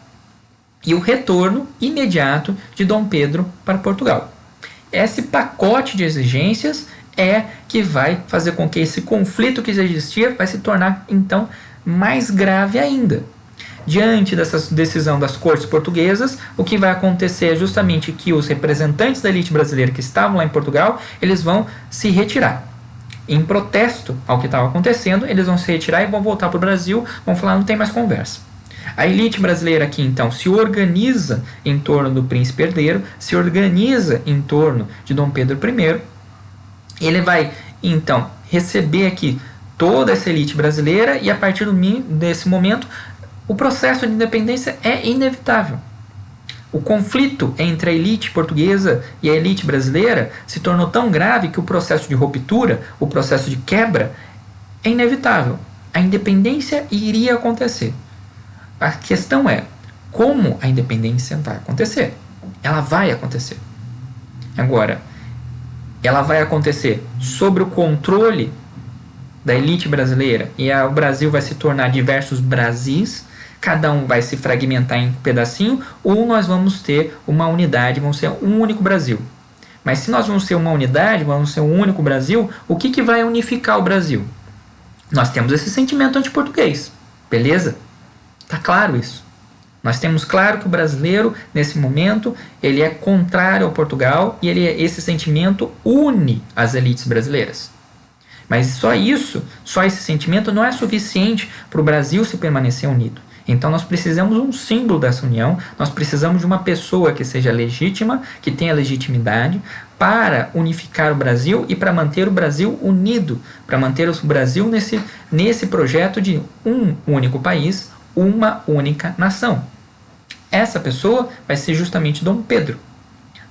E o retorno imediato de Dom Pedro para Portugal. Esse pacote de exigências é que vai fazer com que esse conflito que já existia vai se tornar, então, mais grave ainda. Diante dessa decisão das cortes portuguesas, o que vai acontecer é justamente que os representantes da elite brasileira que estavam lá em Portugal, eles vão se retirar. Em protesto ao que estava acontecendo, eles vão se retirar e vão voltar para o Brasil, vão falar, não tem mais conversa. A elite brasileira aqui, então, se organiza em torno do príncipe herdeiro, se organiza em torno de Dom Pedro I. Ele vai, então, receber aqui toda essa elite brasileira, e a partir desse momento, o processo de independência é inevitável. O conflito entre a elite portuguesa e a elite brasileira se tornou tão grave que o processo de ruptura, o processo de quebra, é inevitável. A independência iria acontecer. A questão é, como a independência vai acontecer? Ela vai acontecer. Agora, ela vai acontecer sob o controle da elite brasileira, e o Brasil vai se tornar diversos Brasis, cada um vai se fragmentar em um pedacinho, ou nós vamos ter uma unidade, vamos ser um único Brasil. Mas se nós vamos ser uma unidade, vamos ser um único Brasil, o que vai unificar o Brasil? Nós temos esse sentimento antiportuguês, beleza? Tá claro isso. Nós temos claro que o brasileiro, nesse momento, ele é contrário ao Portugal, e esse sentimento une as elites brasileiras. Mas só esse sentimento não é suficiente para o Brasil se permanecer unido. Então nós precisamos de um símbolo dessa união, nós precisamos de uma pessoa que seja legítima, que tenha legitimidade para unificar o Brasil e para manter o Brasil unido, para manter o Brasil nesse projeto de um único país, uma única nação. Essa pessoa vai ser justamente Dom Pedro.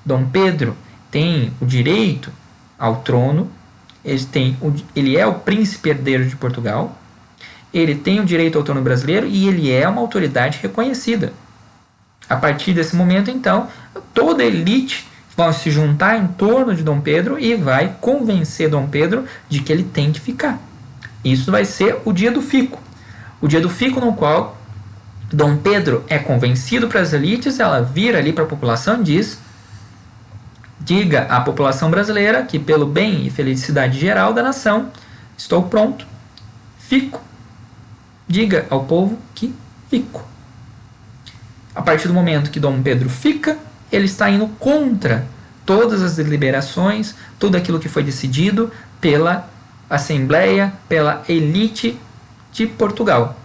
Dom Pedro tem o direito ao trono, ele é o príncipe herdeiro de Portugal, ele tem o direito ao trono brasileiro e ele é uma autoridade reconhecida. A partir desse momento, então, toda a elite vai se juntar em torno de Dom Pedro e vai convencer Dom Pedro de que ele tem que ficar. Isso vai ser o dia do fico. O dia do fico no qual Dom Pedro é convencido para as elites, ela vira ali para a população e diga à população brasileira que, pelo bem e felicidade geral da nação, estou pronto, fico. Diga ao povo que fico. A partir do momento que Dom Pedro fica, ele está indo contra todas as deliberações, tudo aquilo que foi decidido pela Assembleia, pela elite de Portugal.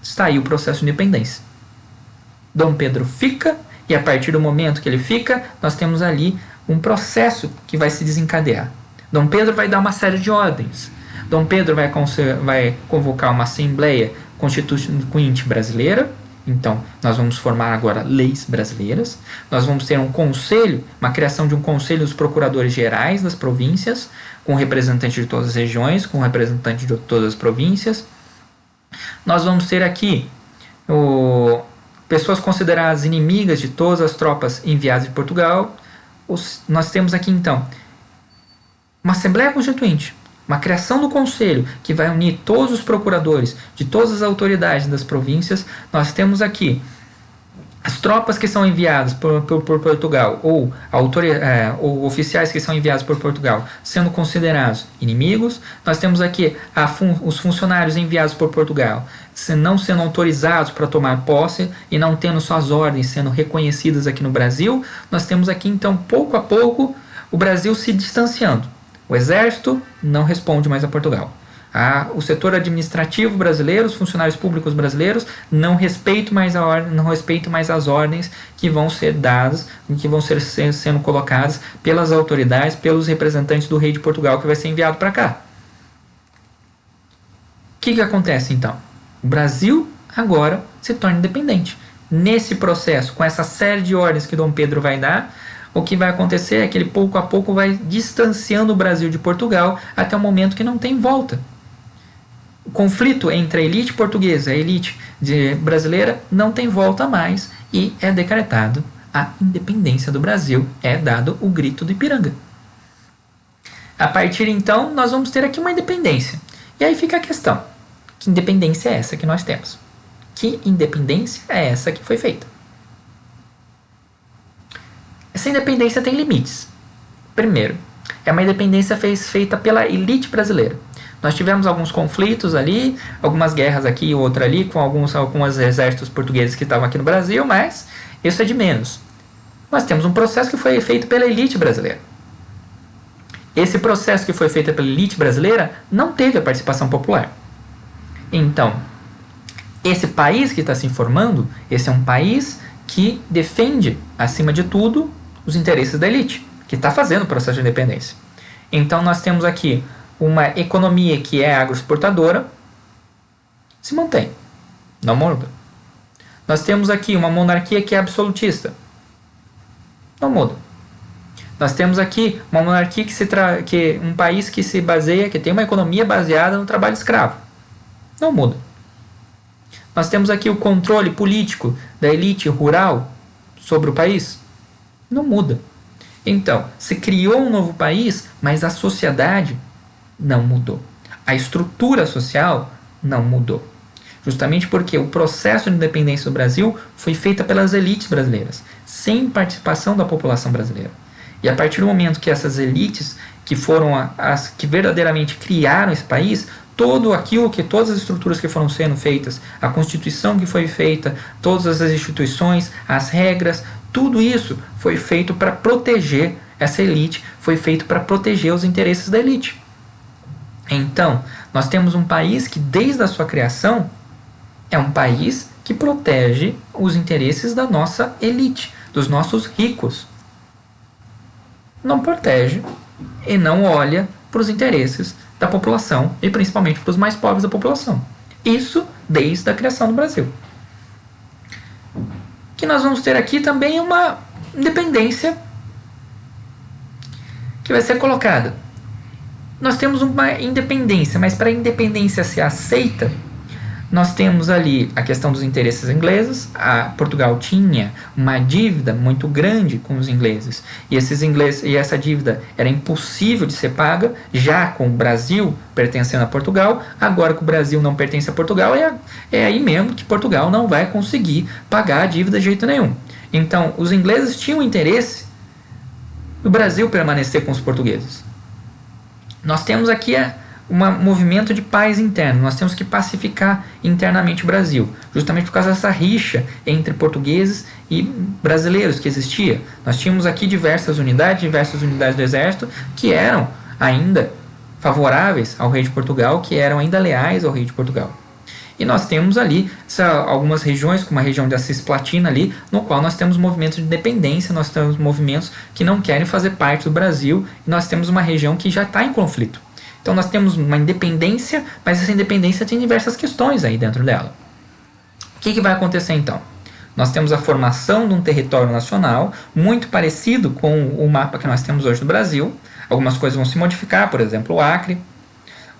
Está aí o processo de independência. Dom Pedro fica, e a partir do momento que ele fica, nós temos ali um processo que vai se desencadear. Dom Pedro vai dar uma série de ordens. Dom Pedro vai convocar uma Assembleia Constituinte brasileira. Então, nós vamos formar agora leis brasileiras. Nós vamos ter um conselho, uma criação de um conselho dos procuradores gerais das províncias, com representantes de todas as regiões, com representantes de todas as províncias. Nós vamos ter aqui pessoas consideradas inimigas de todas as tropas enviadas de Portugal. Nós temos aqui, então, uma Assembleia Constituinte, uma criação do conselho que vai unir todos os procuradores de todas as autoridades das províncias. Nós temos aqui as tropas que são enviadas por Portugal ou oficiais que são enviados por Portugal sendo considerados inimigos. Nós temos aqui os funcionários enviados por Portugal não sendo autorizados para tomar posse e não tendo suas ordens sendo reconhecidas aqui no Brasil. Nós temos aqui, então, pouco a pouco, o Brasil se distanciando. O exército não responde mais a Portugal. O setor administrativo brasileiro, os funcionários públicos brasileiros, não respeitam mais a ordem, não respeitam mais as ordens que vão ser dadas, que vão ser sendo colocadas pelas autoridades, pelos representantes do rei de Portugal que vai ser enviado para cá. O que acontece então? O Brasil agora se torna independente. Nesse processo, com essa série de ordens que Dom Pedro vai dar, o que vai acontecer é que ele pouco a pouco vai distanciando o Brasil de Portugal até o momento que não tem volta. O conflito entre a elite portuguesa e a elite brasileira não tem volta mais e é decretado a independência do Brasil, é dado o grito do Ipiranga. A partir então, nós vamos ter aqui uma independência. E aí fica a questão, que independência é essa que nós temos? Que independência é essa que foi feita? Essa independência tem limites. Primeiro, é uma independência feita pela elite brasileira. Nós tivemos alguns conflitos ali, algumas guerras aqui e outra ali, com alguns exércitos portugueses que estavam aqui no Brasil, mas isso é de menos. Nós temos um processo que foi feito pela elite brasileira. Esse processo que foi feito pela elite brasileira não teve a participação popular. Então, esse país que está se formando, esse é um país que defende, acima de tudo, os interesses da elite, que está fazendo o processo de independência. Então nós temos aqui uma economia que é agroexportadora, se mantém, não muda. Nós temos aqui uma monarquia que é absolutista, não muda. Nós temos aqui uma monarquia que um país que se baseia, que tem uma economia baseada no trabalho escravo, não muda. Nós temos aqui o controle político da elite rural sobre o país. Não muda. Então, se criou um novo país, mas a sociedade não mudou. A estrutura social não mudou. Justamente porque o processo de independência do Brasil foi feito pelas elites brasileiras, sem participação da população brasileira. E a partir do momento que essas elites, que foram as que verdadeiramente criaram esse país, todas as estruturas que foram sendo feitas, a Constituição que foi feita, todas as instituições, as regras, tudo isso foi feito para proteger essa elite, foi feito para proteger os interesses da elite. Então, nós temos um país que, desde a sua criação, é um país que protege os interesses da nossa elite, dos nossos ricos. Não protege e não olha para os interesses da população e principalmente para os mais pobres da população. Isso desde a criação do Brasil. Que nós vamos ter aqui também uma independência que vai ser colocada. Nós temos uma independência, mas para a independência ser aceita, nós temos ali a questão dos interesses ingleses. Portugal tinha uma dívida muito grande com os ingleses, e essa dívida era impossível de ser paga, já com o Brasil pertencendo a Portugal. Agora que o Brasil não pertence a Portugal, é aí mesmo que Portugal não vai conseguir pagar a dívida de jeito nenhum. Então, os ingleses tinham interesse no Brasil permanecer com os portugueses. Nós temos aqui um movimento de paz interno. Nós temos que pacificar internamente o Brasil, justamente por causa dessa rixa entre portugueses e brasileiros que existia. Nós tínhamos aqui diversas unidades do exército que eram ainda favoráveis ao rei de Portugal, que eram ainda leais ao rei de Portugal. E nós temos ali algumas regiões, como a região da Cisplatina ali, no qual nós temos movimentos de independência, nós temos movimentos que não querem fazer parte do Brasil, e nós temos uma região que já está em conflito. Então nós temos uma independência, mas essa independência tem diversas questões aí dentro dela. O que vai acontecer então? Nós temos a formação de um território nacional, muito parecido com o mapa que nós temos hoje do Brasil. Algumas coisas vão se modificar, por exemplo, o Acre,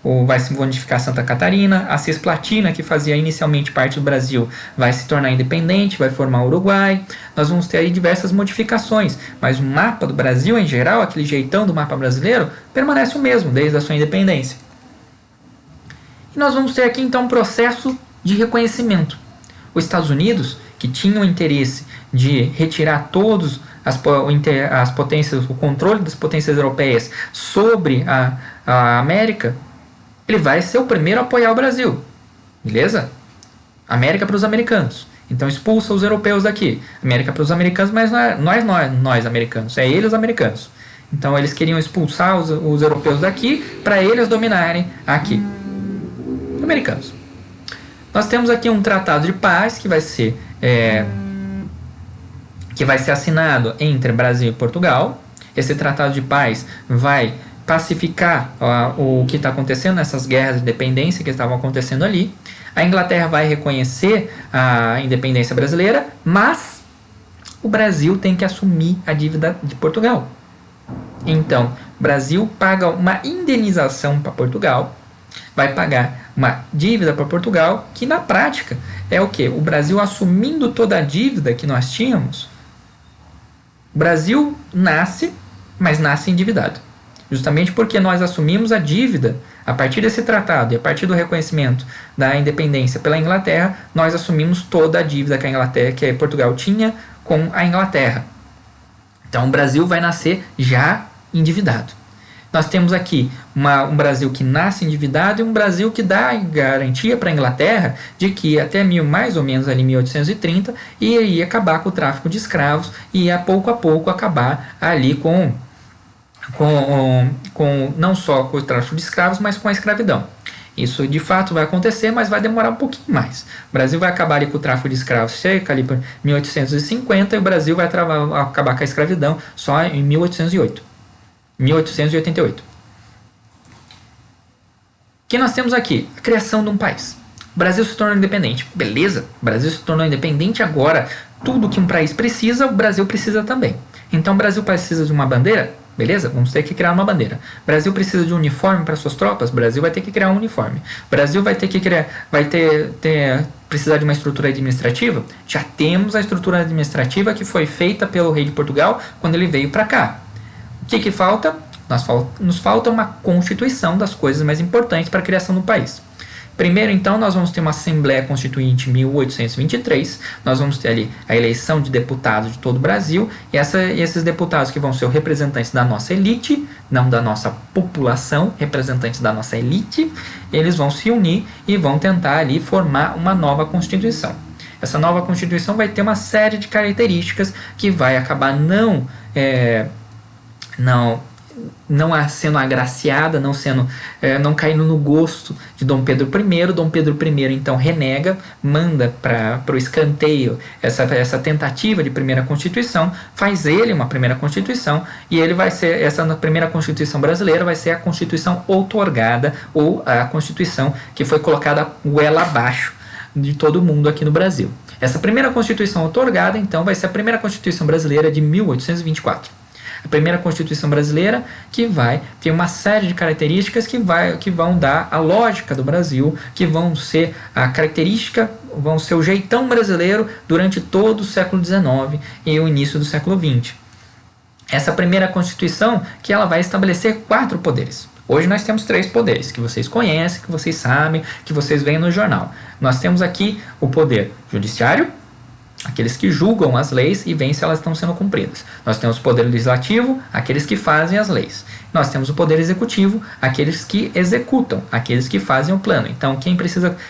ou vai se modificar Santa Catarina, a Cisplatina, que fazia inicialmente parte do Brasil, vai se tornar independente, vai formar o Uruguai. Nós vamos ter aí diversas modificações, mas o mapa do Brasil em geral, aquele jeitão do mapa brasileiro, permanece o mesmo desde a sua independência. E nós vamos ter aqui então um processo de reconhecimento. Os Estados Unidos, que tinham o interesse de retirar todos as potências, o controle das potências europeias sobre a América, ele vai ser o primeiro a apoiar o Brasil, beleza? América para os americanos. Então expulsa os europeus daqui. América para os americanos, mas não é nós americanos, é eles americanos. Então eles queriam expulsar os europeus daqui para eles dominarem aqui. Americanos. Nós temos aqui um tratado de paz que vai ser assinado entre Brasil e Portugal. Esse tratado de paz vai pacificar o que está acontecendo nessas guerras de independência que estavam acontecendo ali. A Inglaterra vai reconhecer a independência brasileira, mas o Brasil tem que assumir a dívida de Portugal. Então, o Brasil paga uma indenização para Portugal, vai pagar uma dívida para Portugal, que na prática é o quê? O Brasil assumindo toda a dívida que nós tínhamos. O Brasil nasce, mas nasce endividado. Justamente porque nós assumimos a dívida a partir desse tratado e a partir do reconhecimento da independência pela Inglaterra, nós assumimos toda a dívida que Portugal tinha com a Inglaterra. Então o Brasil vai nascer já endividado. Nós temos aqui um Brasil que nasce endividado e um Brasil que dá garantia para a Inglaterra de que até mais ou menos ali 1830 iria acabar com o tráfico de escravos e ia pouco a pouco acabar ali com não só com o tráfico de escravos, mas com a escravidão. Isso de fato vai acontecer, mas vai demorar um pouquinho mais. O Brasil vai acabar ali com o tráfico de escravos cerca ali por 1850 e o Brasil vai acabar com a escravidão só em 1888. O que nós temos aqui? A criação de um país. O Brasil se tornou independente. Beleza, o Brasil se tornou independente agora. Tudo que um país precisa, o Brasil precisa também. Então o Brasil precisa de uma bandeira? Beleza? Vamos ter que criar uma bandeira. O Brasil precisa de um uniforme para suas tropas? O Brasil vai ter que criar um uniforme. O Brasil vai ter que criar, precisar de uma estrutura administrativa? Já temos a estrutura administrativa que foi feita pelo rei de Portugal quando ele veio para cá. O que falta? Nos falta uma constituição das coisas mais importantes para a criação do país. Primeiro, então, nós vamos ter uma Assembleia Constituinte em 1823, nós vamos ter ali a eleição de deputados de todo o Brasil, e esses deputados que vão ser os representantes da nossa elite, não da nossa população, representantes da nossa elite, eles vão se unir e vão tentar ali formar uma nova Constituição. Essa nova Constituição vai ter uma série de características que vai acabar não sendo agraciada, não caindo no gosto de Dom Pedro I. Dom Pedro I então renega, manda para o escanteio essa tentativa de primeira Constituição, faz ele uma primeira Constituição, e ele vai ser, essa primeira Constituição brasileira vai ser a Constituição outorgada, ou a Constituição que foi colocada goela abaixo de todo mundo aqui no Brasil. Essa primeira Constituição outorgada então vai ser a primeira Constituição brasileira de 1824. A primeira Constituição brasileira, que vai ter uma série de características que vão dar a lógica do Brasil, que vão ser a característica, vão ser o jeitão brasileiro durante todo o século XIX e o início do século XX. Essa primeira Constituição que ela vai estabelecer 4 poderes. Hoje nós temos 3 poderes, que vocês conhecem, que vocês sabem, que vocês veem no jornal. Nós temos aqui o poder judiciário, aqueles que julgam as leis e veem se elas estão sendo cumpridas. Nós temos o poder legislativo, aqueles que fazem as leis. Nós temos o poder executivo, aqueles que executam, aqueles que fazem o plano. Então,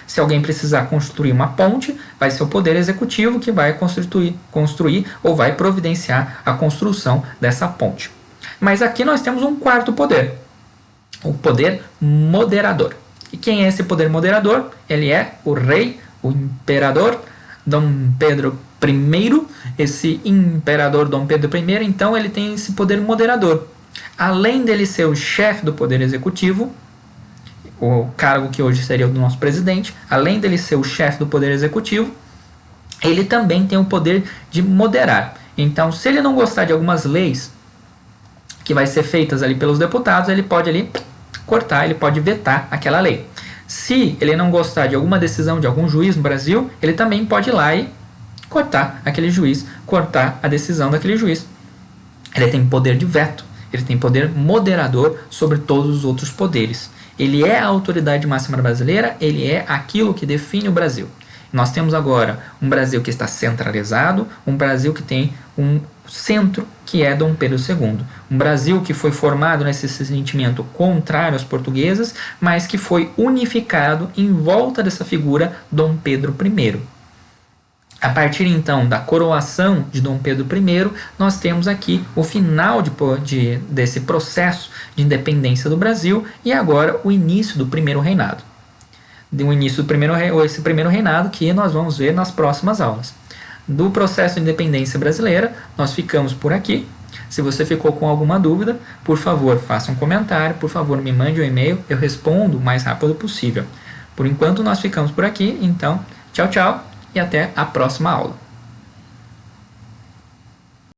se alguém precisar construir uma ponte, vai ser o poder executivo que vai construir ou vai providenciar a construção dessa ponte. Mas aqui nós temos um quarto poder, o poder moderador. E quem é esse poder moderador? Ele é o rei, o imperador Dom Pedro I. Esse imperador Dom Pedro I, então, ele tem esse poder moderador. Além dele ser o chefe do poder executivo, o cargo que hoje seria o do nosso presidente, além dele ser o chefe do poder executivo, ele também tem o poder de moderar. Então, se ele não gostar de algumas leis que vai ser feitas ali pelos deputados, ele pode ali cortar, ele pode vetar aquela lei. Se ele não gostar de alguma decisão de algum juiz no Brasil, ele também pode ir lá e cortar aquele juiz, cortar a decisão daquele juiz. Ele tem poder de veto, ele tem poder moderador sobre todos os outros poderes. Ele é a autoridade máxima brasileira, ele é aquilo que define o Brasil. Nós temos agora um Brasil que está centralizado, um Brasil que tem um centro que é Dom Pedro II. Um Brasil que foi formado nesse sentimento contrário aos portugueses, mas que foi unificado em volta dessa figura Dom Pedro I. A partir então da coroação de Dom Pedro I, nós temos aqui o final desse processo de independência do Brasil e agora o início do primeiro reinado. Esse primeiro reinado que nós vamos ver nas próximas aulas. Do processo de independência brasileira, nós ficamos por aqui. Se você ficou com alguma dúvida, por favor, faça um comentário, por favor, me mande um e-mail, eu respondo o mais rápido possível. Por enquanto, nós ficamos por aqui, então, tchau, tchau e até a próxima aula.